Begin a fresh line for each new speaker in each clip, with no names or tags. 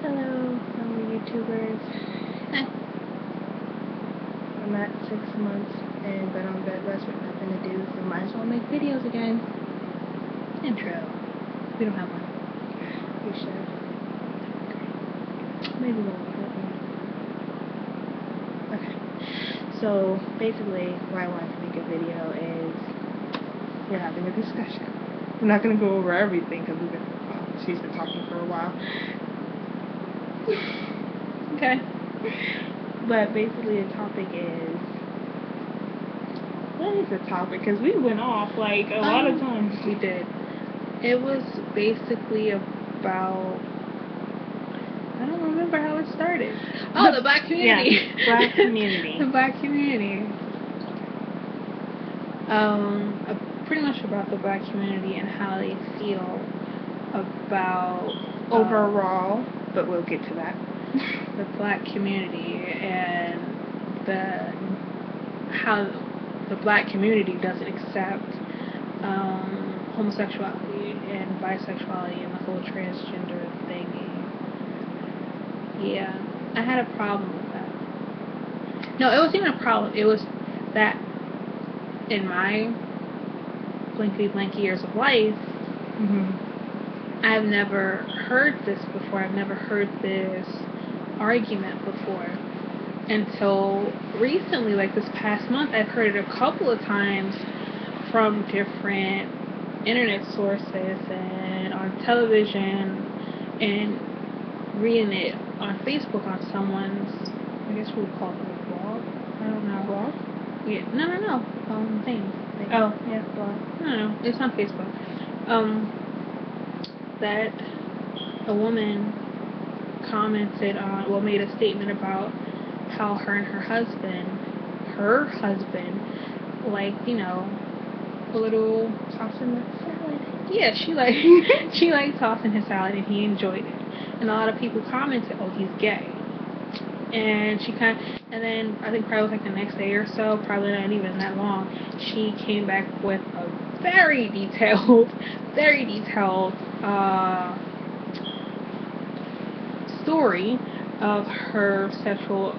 Hello, fellow YouTubers. I'm at 6 months and been on bed rest with nothing to do, so might as well make videos again. Intro. We don't have one. We should. Maybe we'll make one. Okay. So basically, why I wanted to make a video is we're having a discussion. We're not going to go over everything because she's been talking for a while. Okay. But basically the topic is, what is the topic? Because we went off like a lot of times.
We did. It was basically about, I don't remember how it started. Oh, the black community.
Yeah, black community.
The black community. Pretty much about the black community and how they feel about
overall, but we'll get to that.
The black community and how the black community doesn't accept homosexuality and bisexuality and the whole transgender thing. Yeah, I had a problem with that. No, it wasn't even a problem. It was that in my blanky years of life, I've never heard this before. I've never heard this argument before until recently, like this past month. I've heard it a couple of times from different internet sources and on television and reading it on Facebook on someone's, I guess we would call it a blog. I don't know.
Blog?
Yeah. No. Thing.
Oh, yeah, blog.
No. It's on Facebook. That a woman commented on, well, made a statement about how her and her husband, like, you know, a little
Tossing the salad.
Yeah, she liked tossing his salad and he enjoyed it. And a lot of people commented, oh, he's gay. And and then I think probably like the next day or so, probably not even that long, she came back with a very detailed story of her sexual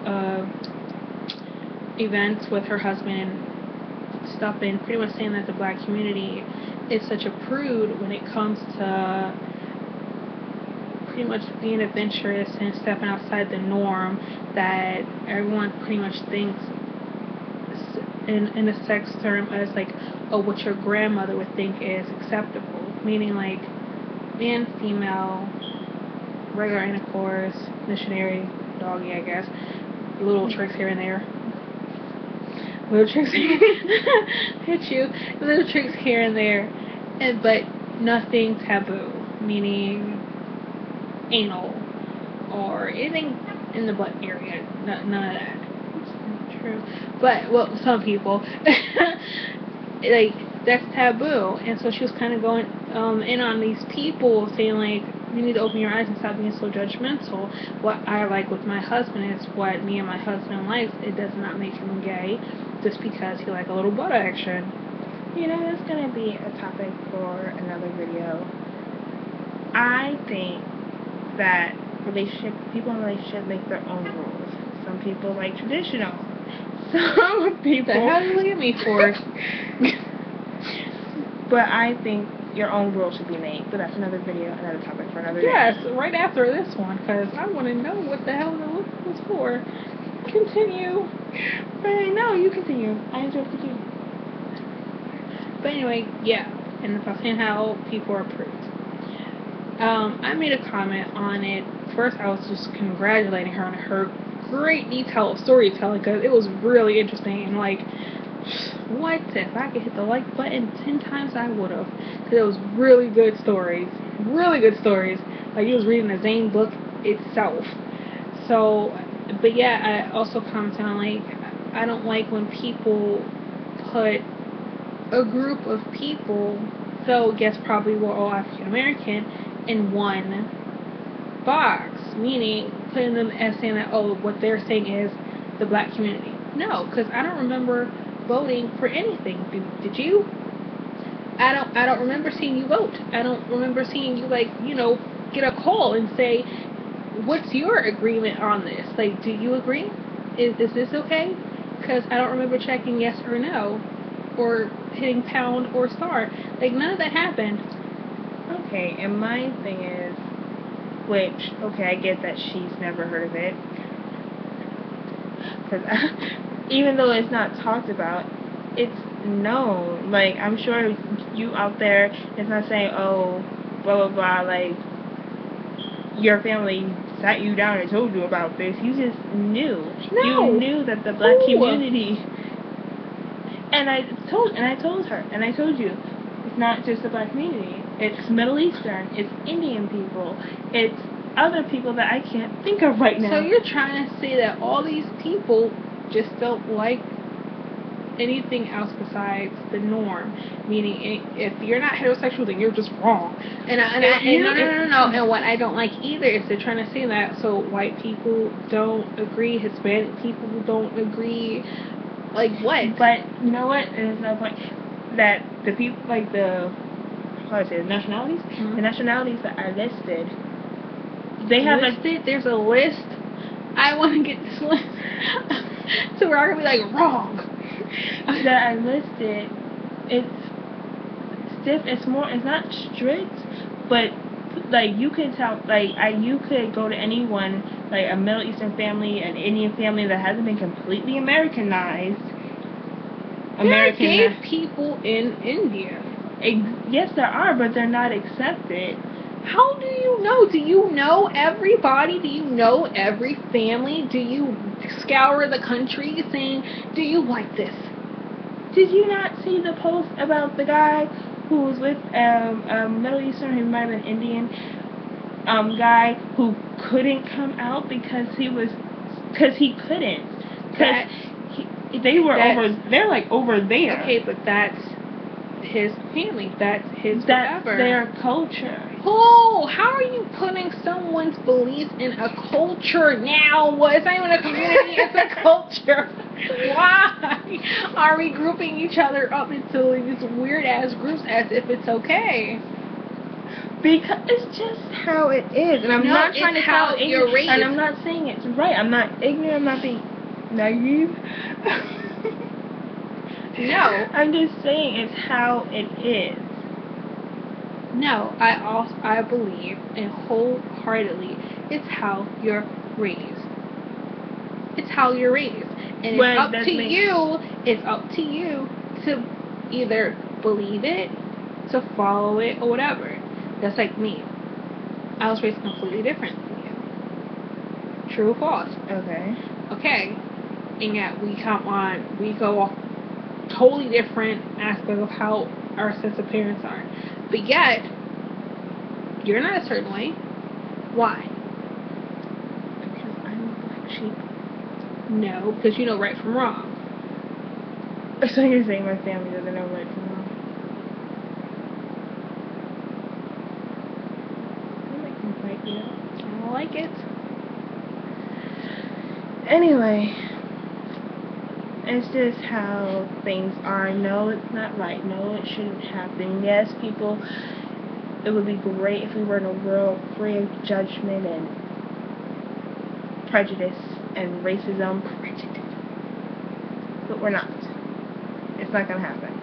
events with her husband and stuff, and pretty much saying that the black community is such a prude when it comes to pretty much being adventurous and stepping outside the norm, that everyone pretty much thinks in a sex term as like, oh, what your grandmother would think is acceptable, meaning like man, female, regular intercourse, missionary, doggy, I guess, little tricks here and there. Little tricks hit you. Little tricks here and there, but nothing taboo, meaning anal or anything in the butt area. None of that. It's true. But well, some people like that's taboo, and so she was kind of going in on these people, saying like, you need to open your eyes and stop being so judgmental. What I like with my husband is what me and my husband like. It does not make him gay just because he like a little butt action.
You know, that's going to be a topic for another video. I think that people in relationships make their own rules. Some people like traditional. Some people...
The hell do you look at me for?
But I think your own rules should be made. But that's another video, another topic for another day.
Yes, right after this one, because I want to know what the hell the look was for. Continue.
But no, you continue. I enjoy it too.
But anyway, yeah. And if I'm saying how people are prudes. I made a comment on it. First, I was just congratulating her on her great detail of storytelling, because it was really interesting, and like, what if I could hit the like button 10 times, I would have, because it was really good stories, like you was reading the Zane book itself. So, but yeah, I also commented on like, I don't like when people put a group of people, so guess probably we're all African American, in one box, meaning putting them as saying that, oh, what they're saying is the black community. No, because I don't remember voting for anything. Did you? I don't remember seeing you vote. I don't remember seeing you, like, you know, get a call and say, what's your agreement on this? Like, do you agree? Is this okay? Because I don't remember checking yes or no, or hitting pound or star. Like, none of that happened.
Okay, and my thing is, which, okay, I get that she's never heard of it. Because even though it's not talked about, it's known. Like, I'm sure you out there is not saying, oh, blah, blah, blah, like, your family sat you down and told you about this. You just knew.
No.
You knew that the black community. And I told her, and I told you, it's not just the black community. It's Middle Eastern. It's Indian people. It's other people that I can't think of right now.
So you're trying to say that all these people just don't like anything else besides the norm, meaning if you're not heterosexual, then you're just wrong. And no. And what I don't like either is they're trying to say that so white people don't agree, Hispanic people don't agree. Like what?
But you know what? There's no point that the people, like the, how do I say, the nationalities, the nationalities that are listed, they have
listed. There's a list. I want to get this list so we're all gonna be like wrong.
That are listed. It's stiff. It's more. It's not strict, but like you can tell. Like you could go to anyone, like a Middle Eastern family, an Indian family that hasn't been completely Americanized.
There are gay people in India.
Yes, there are, but they're not accepted.
How do you know? Do you know everybody? Do you know every family? Do you scour the country saying, do you like this?
Did you not see the post about the guy who was with Middle Eastern, who might have been Indian, guy who couldn't come out because he couldn't. Because they're like over there.
Okay, but that's his family. That's whatever.
Their culture.
Oh, how are you putting someone's belief in a culture now? Well, it's not even a community, it's a culture. Why are we grouping each other up into these weird ass groups as if it's okay?
Because it's just how it is, and I'm not trying to sound ignorant, and I'm not saying it's right. I'm not ignorant. I'm not being naive.
No,
I'm just saying it's how it is.
No, I believe, and wholeheartedly, it's how you're raised. It's how you're raised, and it's up to you. It's up to you to either believe it, to follow it, or whatever. That's like me. I was raised completely different from you. True or false?
Okay.
Okay. And yet we go off totally different aspect of how our sense of parents are. But yet, you're not a certain way. Why?
Because I'm a black sheep.
No, because you know right from wrong.
So you're saying my family doesn't know right from wrong?
I don't like it.
Anyway, it's just how things are. No, it's not right. No, it shouldn't happen. Yes, people, it would be great if we were in a world free of judgment and prejudice and racism. But we're not. It's not going to happen.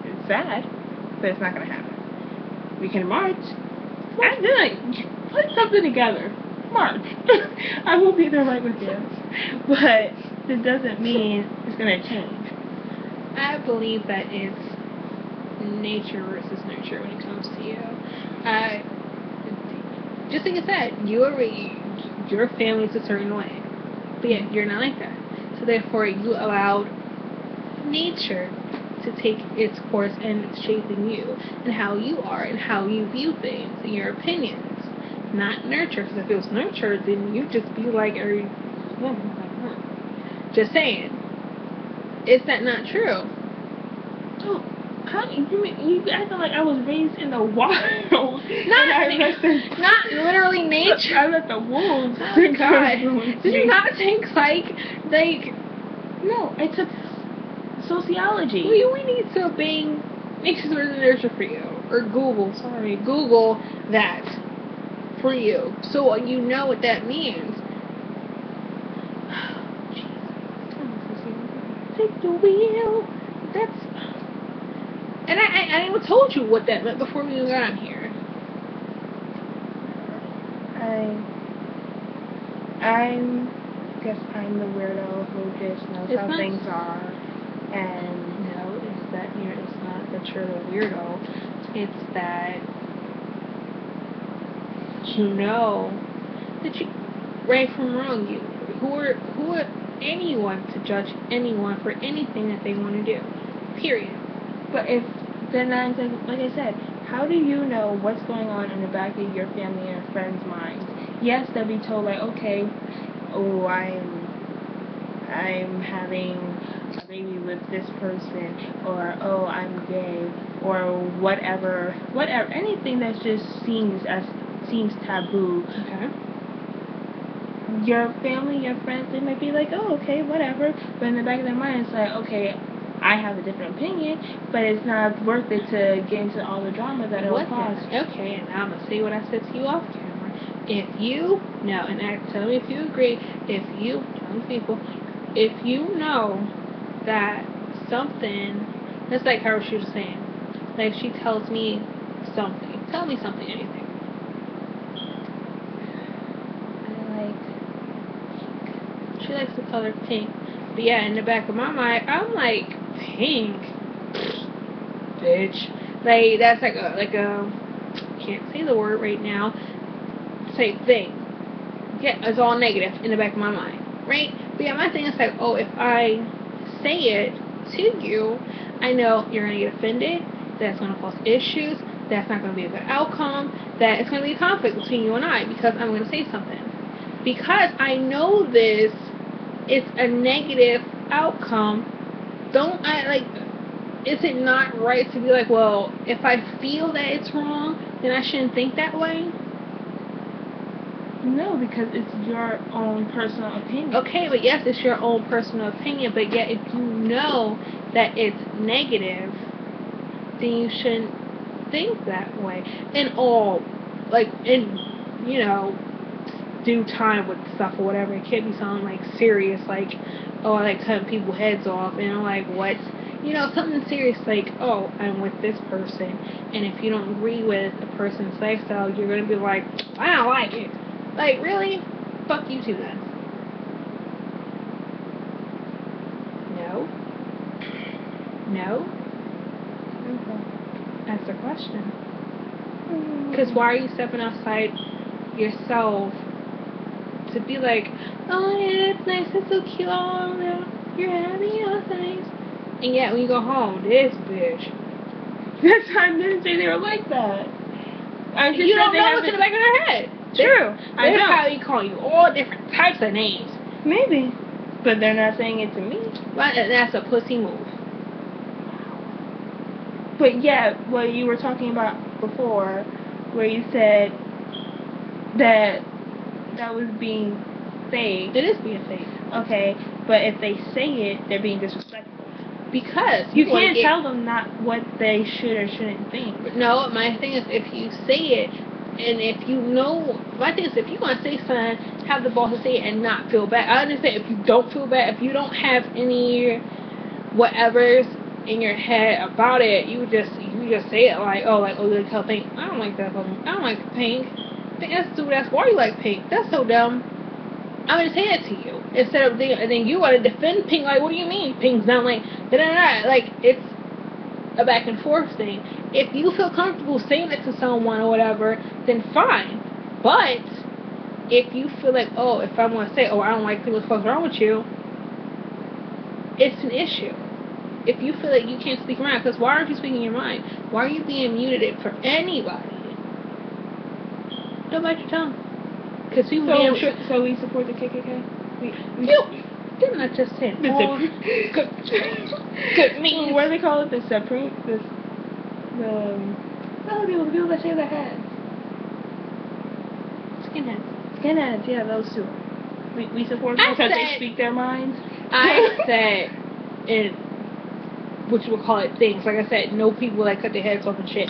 It's sad, but it's not going to happen. We can march. I'm doing. Put something together. March. I will be there right with you. But it doesn't mean it's going to change.
I believe that it's nature versus nurture when it comes to you. Just like I said, your family's a certain way, but yet you're not like that. So therefore, you allowed nature to take its course and it's shaping you and how you are and how you view things and your opinions. Not nurture, because if it was nurture, then you'd just be like every woman. Just saying. Is that not true?
Oh, how you acting like I was raised in the wild?
Not literally nature.
I let the wolves.
Oh God! Did you not take psych? Like,
no, I took sociology.
We need to nature versus nurture for you, or Google. Sorry, Google that. for you, so you know what that means. Take the wheel. That's... And I even told you what that meant before we got on here.
I guess I'm the weirdo who just knows how things are. And
no, it's not that you're the weirdo. It's that you know that you right from wrong. Who are anyone to judge anyone for anything that they want to do? Period.
But if then like I said, how do you know what's going on in the back of your family and friends' minds? Yes, they'll be told like, okay, oh, I'm having a baby with this person, or oh, I'm gay, or whatever, anything that just seems taboo.
Okay.
Your family, your friends, they might be like, oh, okay, whatever, but in the back of their mind, it's like, okay, I have a different opinion, but it's not worth it to get into all the drama that it will cause.
Okay, and now I'm gonna say what I said to you off camera. If you know, and tell me if you agree, if you know that something, that's like how she was saying, like she tells me something, tell me something, anything. She likes the color pink. But yeah, in the back of my mind, I'm like, pink? Bitch. Like, that's like a, can't say the word right now, same thing. Yeah, it's all negative in the back of my mind, right? But yeah, my thing is like, oh, if I say it to you, I know you're going to get offended, that's going to cause issues, that's not going to be a good outcome, that it's going to be a conflict between you and I, because I'm going to say something. Because I know this, it's a negative outcome, is it not right to be like, well, if I feel that it's wrong, then I shouldn't think that way?
No, because it's your own personal opinion.
Okay, but yes, it's your own personal opinion, but yet if you know that it's negative, then you shouldn't think that way. In due time with stuff or whatever, it can't be something like serious, like, oh, I like cutting people's heads off, and I'm like, what? Something serious like, oh, I'm with this person, and if you don't agree with a person's lifestyle, you're going to be like, I don't like it. Like, really? Fuck you too, then. No?
Okay.
That's the question. Because why are you stepping outside yourself to be like, oh, yeah, it's nice, it's so cute, oh, you're happy, oh, it's nice. And yet, when you go home, this bitch.
That's why I didn't say they were like that. I just
you don't know what's in the back of their head.
True.
They're probably calling you all different types of names.
Maybe. But they're not saying it to me.
But that's a pussy move.
But yeah, what you were talking about before, where you said that was being fake.
It is being fake.
Okay, but if they say it, they're being disrespectful.
Because
you can't tell them not what they should or shouldn't think.
No, my thing is if you say it, and if you know, my thing is if you want to say something, have the balls to say it and not feel bad. I understand if you don't feel bad, if you don't have any whatever's in your head about it, you just say it like, oh, you like pink. I don't like that fucking. I don't like pink. I think that's stupid. That's why you like pink. That's so dumb. I'm gonna say that to you instead of then you want to defend pink. Like, what do you mean pink's not like da-da-da? Like, it's a back and forth thing. If you feel comfortable saying it to someone or whatever, then fine. But if you feel like, oh, if I want to say, oh, I don't like pink, what the fuck's wrong with you? It's an issue. If you feel like you can't speak your mind, because why aren't you speaking your mind? Why are you being muted for anybody? Don't bite your tongue. Because people damn sure.
So we support the KKK?
Didn't I just say it? Good means.
What do they call it? The Supreme? The people that shave their heads.
Skinheads.
Skinheads, yeah, those two. We support them because they speak their minds.
I said, in what you would call it, things. Like I said, no people that cut their heads off and shit.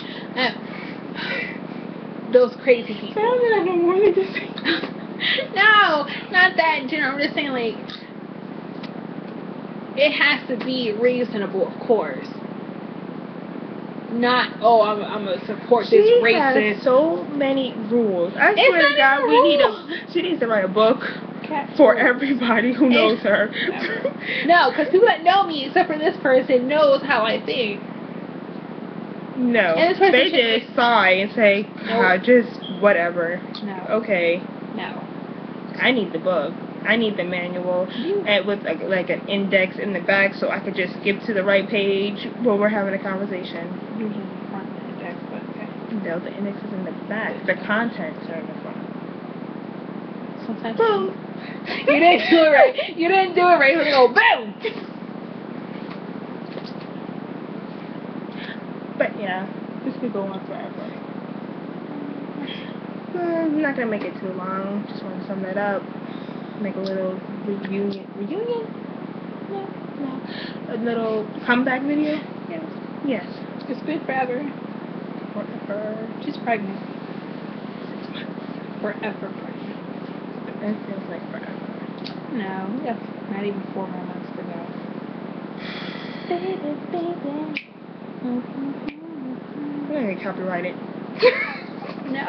those crazy people.
Sounds like I'm wanting to say.
No, not that in general. I'm just saying, like, it has to be reasonable, of course. Not, oh, I'm gonna support this racist.
She has so many rules. I swear to God, she needs to write a book for everybody who knows her.
No, because people that know me, except for this person, knows how I think.
No, they just sigh and say, God, just whatever.
No.
Okay.
No.
I need the book. I need the manual and with like an index in the back so I could just skip to the right page while we're having a conversation.
Usually in the front of the index, but okay.
No, the index is in the back. The contents are in the front.
Sometimes. Boom. You didn't do it right. You didn't do it right. You're gonna go boom.
But yeah, this could go on forever. I'm not gonna make it too long. Just want to sum that up. Make a little reunion. Reunion? No. A little comeback video?
Yes.
Yes.
It's been forever.
Forever.
She's pregnant.
6 months.
Forever pregnant.
It feels like forever.
No, we have not even 4 more months to go.
Baby, baby. We're gonna get copyrighted.
No.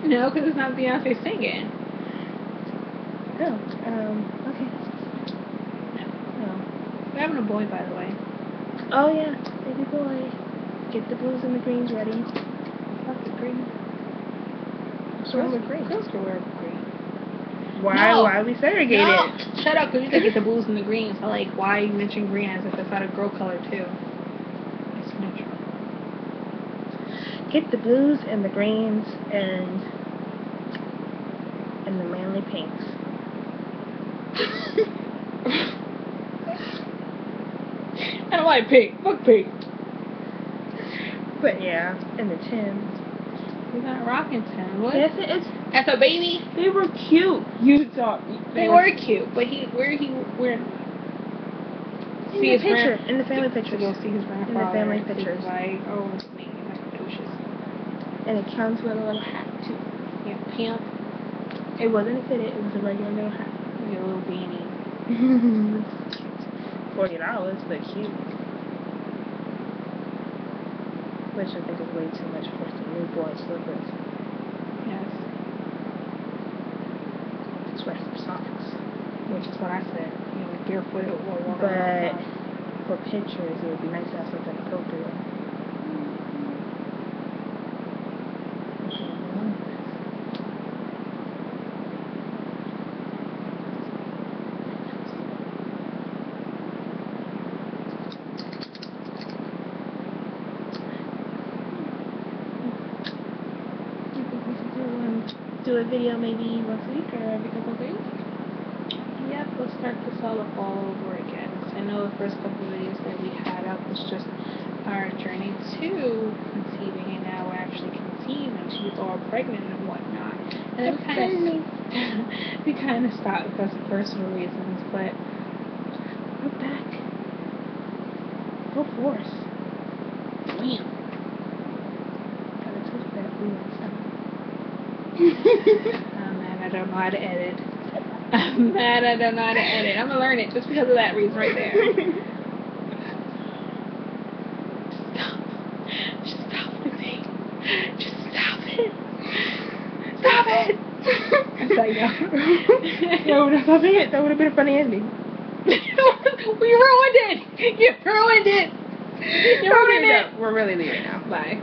No, because it's not Beyonce singing.
Oh, okay.
No. We're having a boy, by the way.
Oh, yeah. Baby boy. Get the blues and the greens ready.
Fuck the green.
What's wrong with green?
Girls can wear green.
Why are we segregated?
No! Shut up, because you said get the blues and the greens. So, like, why you mention green as if it's not a girl color, too? It's neutral.
Get the blues and the greens and the manly pinks.
I don't like pink. Fuck pink.
But yeah, and the Tims.
We're not rocking Tim. What?
Yes, it's.
As a baby,
They were cute. You thought
they were cute, but where?
See his picture in the family pictures.
You'll see his grandfather.
In the family pictures.
Like, oh, me, like douches.
And it comes with a little hat too.
Yeah, pimp.
It wasn't a fitted. It was a regular little hat.
Like a little beanie.
$40, but cute. Which I think is way too much for some newborn slippers.
Yes.
Just wear some socks.
Which is what I said. You know, barefooted or walking
But
outside.
for pictures, it would be nice to have something appropriate. Do a video maybe once a week or every couple of days?
Yep, let's start this all up all over again. I know the first couple of videos that we had up was just our journey to conceiving, and now we're actually conceiving. She's all pregnant and whatnot. And then we kind of stopped because of personal reasons, but
we're back. Full force.
Damn.
Gotta touch that blue inside.
Oh man, I don't know how to edit. I'm mad I don't know how to edit. I'm gonna learn it just because of that reason right there. Just stop the thing. Just stop it. Stop it. That's how you know.
No, that's not it. That would have been a funny ending.
We ruined it. You ruined it. You ruined it.
We're really leaving now.
Bye.